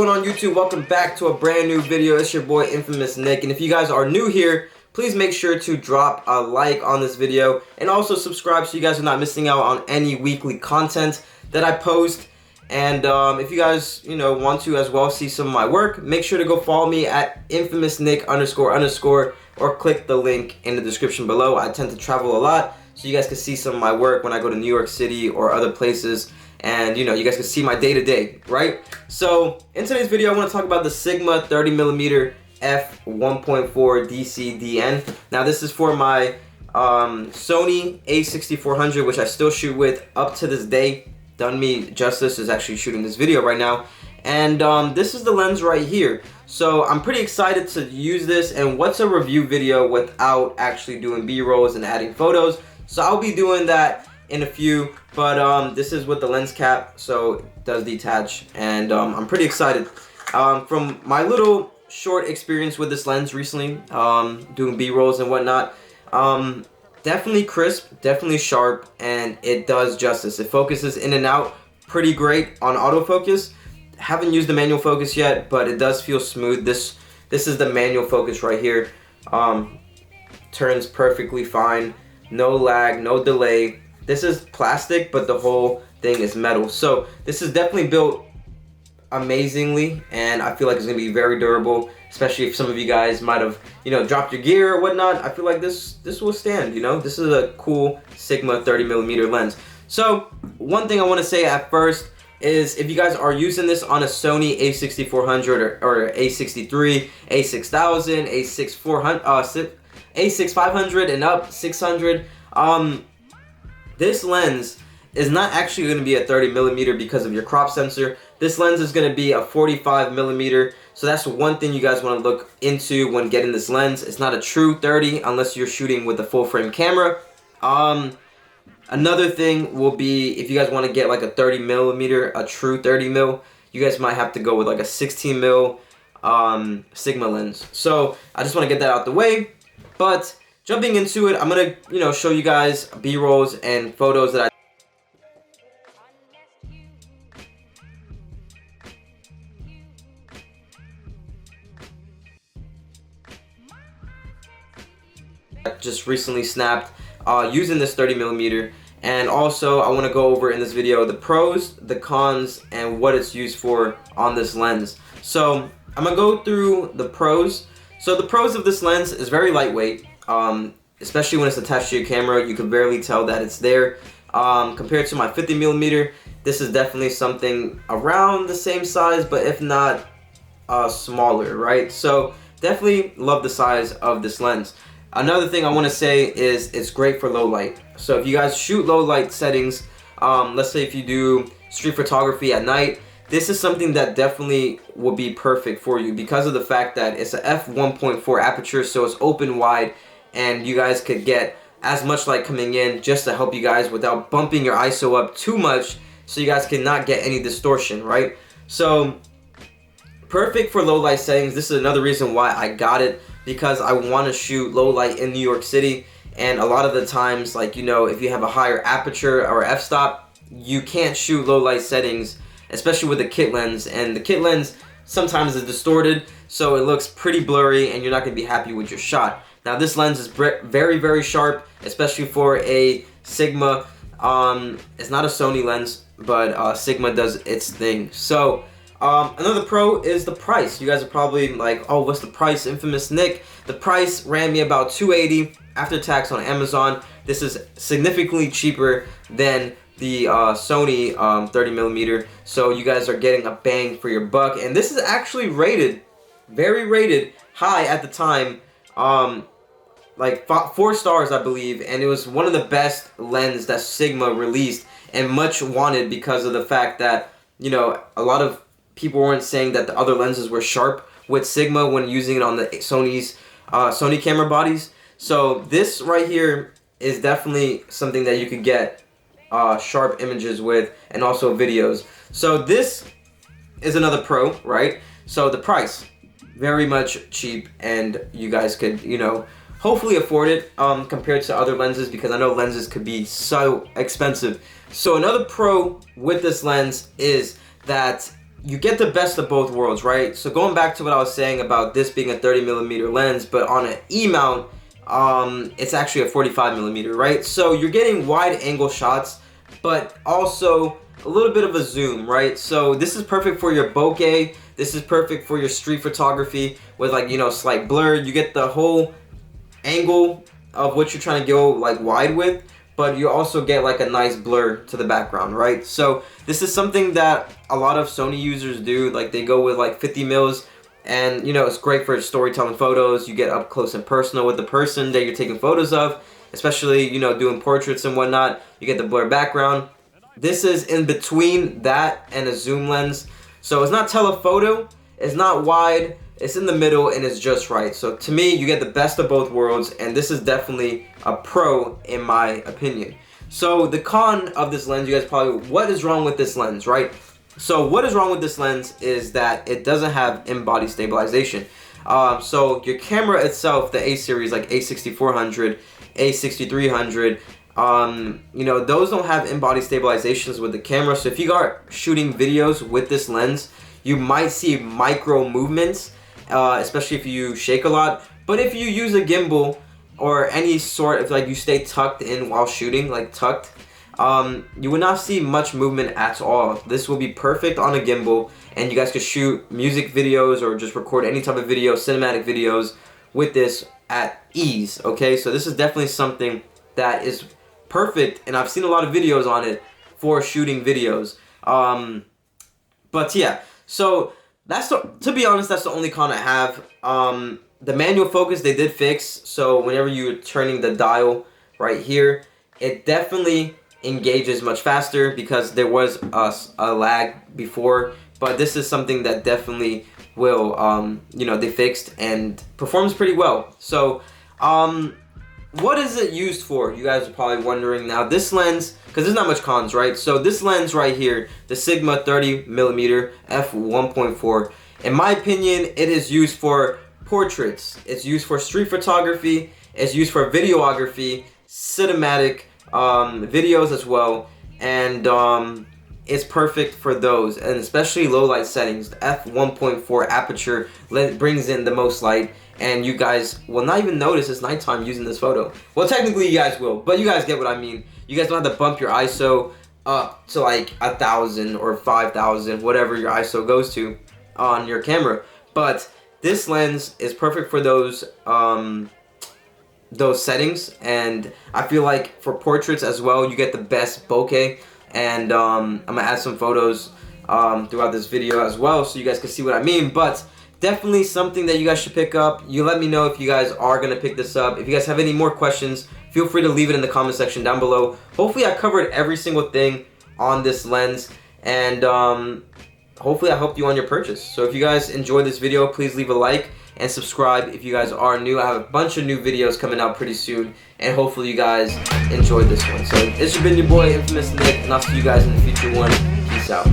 going on YouTube? Welcome back to a brand new video. It's your boy Infamous Nick, and if you guys are new here, please make sure to drop a like on this video and also subscribe so you guys are not missing out on any weekly content that I post. And if you guys want to as well see some of my work, make sure to go follow me at infamousnick__ or click the link in the description below. I tend to travel a lot, so you guys can see some of my work when I go to New York City or other places. And you guys can see my day-to-day, right? So in today's video, I want to talk about the Sigma 30mm F1.4 DCDN. Now this is for my Sony a6400, which I still shoot with up to this day. Done me justice is actually shooting this video right now. And this is the lens right here. So I'm pretty excited to use this. And what's a review video without actually doing B-rolls and adding photos? So I'll be doing that in a few, but this is with the lens cap, so it does detach, and I'm pretty excited. From my little short experience with this lens recently, doing B-rolls and whatnot, definitely crisp, definitely sharp, and it does justice. It focuses in and out pretty great on autofocus. Haven't used the manual focus yet, but it does feel smooth. This is the manual focus right here. Turns perfectly fine, no lag, no delay. This is plastic, but the whole thing is metal. So this is definitely built amazingly, and I feel like it's gonna be very durable, especially if some of you guys might have, dropped your gear or whatnot. I feel like this will stand, This is a cool Sigma 30mm lens. So one thing I wanna say at first is if you guys are using this on a Sony a6400 or a63, a6000, a6500 and up, 600, this lens is not actually going to be a 30mm because of your crop sensor. This lens is going to be a 45mm, so that's one thing you guys want to look into when getting this lens. It's not a true 30 unless you're shooting with a full frame camera. Another thing will be if you guys want to get like a 30mm, a true 30mm, you guys might have to go with like a 16mm Sigma lens. So I just want to get that out the way. But jumping into it, I'm gonna show you guys B-rolls and photos that I just recently snapped using this 30mm. And also I want to go over in this video the pros, the cons, and what it's used for on this lens. So I'm gonna go through the pros. So the pros of this lens is very lightweight. Especially when it's attached to your camera, you can barely tell that it's there. Compared to my 50mm, this is definitely something around the same size, but if not smaller, right? So definitely love the size of this lens. Another thing I want to say is it's great for low light. So if you guys shoot low light settings, let's say if you do street photography at night, this is something that definitely will be perfect for you because of the fact that it's a f1.4 aperture, so it's open wide, and you guys could get as much light coming in just to help you guys without bumping your ISO up too much, so you guys cannot get any distortion, right? So perfect for low light settings. This is another reason why I got it, because I want to shoot low light in New York City, and a lot of the times, like if you have a higher aperture or f-stop, you can't shoot low light settings, especially with the kit lens, and the kit lens sometimes is distorted, so it looks pretty blurry and you're not going to be happy with your shot. Now this lens is very, very sharp, especially for a Sigma. It's not a Sony lens, but Sigma does its thing. So another pro is the price. You guys are probably like, oh, what's the price, Infamous Nick? The price ran me about $280 after tax on Amazon. This is significantly cheaper than the Sony 30mm, so you guys are getting a bang for your buck. And this is actually rated, very rated high at the time, like 4 stars I believe, and it was one of the best lens that Sigma released and much wanted because of the fact that a lot of people weren't saying that the other lenses were sharp with Sigma when using it on the Sony camera bodies. So this right here is definitely something that you could get sharp images with, and also videos. So this is another pro, right? So the price, very much cheap, and you guys could hopefully afford it compared to other lenses, because I know lenses could be so expensive. So another pro with this lens is that you get the best of both worlds, right? So going back to what I was saying about this being a 30mm lens, but on an E mount, it's actually a 45mm, right? So you're getting wide angle shots, but also a little bit of a zoom, right? So this is perfect for your bokeh. This is perfect for your street photography with, like, you know, slight blur. You get the whole angle of what you're trying to go like wide with, but you also get like a nice blur to the background, right? So this is something that a lot of Sony users do. Like, they go with like 50 mils, and you know, it's great for storytelling photos. You get up close and personal with the person that you're taking photos of, especially, you know, doing portraits and whatnot. You get the blur background. This is in between that and a zoom lens, so it's not telephoto, it's not wide, it's in the middle, and it's just right. So to me, you get the best of both worlds, and this is definitely a pro in my opinion. So the con of this lens, you guys probably, what is wrong with this lens, right? So what is wrong with this lens is that it doesn't have in-body stabilization. So your camera itself, the A series, like A6400, A6300, you know, those don't have in-body stabilizations with the camera. So if you are shooting videos with this lens, you might see micro movements, especially if you shake a lot. But if you use a gimbal or any sort of, like, you stay tucked in while shooting, like tucked, you would not see much movement at all. This will be perfect on a gimbal, and you guys could shoot music videos or just record any type of video, cinematic videos with this at ease, okay? So this is definitely something that is perfect, and I've seen a lot of videos on it for shooting videos. But yeah, so that's to be honest, that's the only con I have. The manual focus they did fix, so whenever you're turning the dial right here, it definitely engages much faster because there was a lag before, but this is something that definitely will, you know, they fixed and performs pretty well. So what is it used for? You guys are probably wondering. Now this lens, because there's not much cons, right? So this lens right here, the Sigma 30mm F1.4, in my opinion, it is used for portraits. It's used for street photography. It's used for videography, cinematic videos as well, and it's perfect for those, and especially low light settings. The f1.4 aperture brings in the most light, and you guys will not even notice it's nighttime using this photo. Well, technically you guys will, but you guys get what I mean. You guys don't have to bump your ISO up to like 1,000 or 5,000, whatever your ISO goes to on your camera. But this lens is perfect for those settings, and I feel like for portraits as well, you get the best bokeh. And I'm gonna add some photos throughout this video as well, so you guys can see what I mean. But definitely something that you guys should pick up. You let me know if you guys are gonna pick this up. If you guys have any more questions, feel free to leave it in the comment section down below. Hopefully I covered every single thing on this lens, and hopefully I helped you on your purchase. So if you guys enjoyed this video, please leave a like and subscribe if you guys are new. I have a bunch of new videos coming out pretty soon, and hopefully you guys enjoyed this one. So it's been your boy Infamous Nick, and I'll see you guys in the future one. Peace out.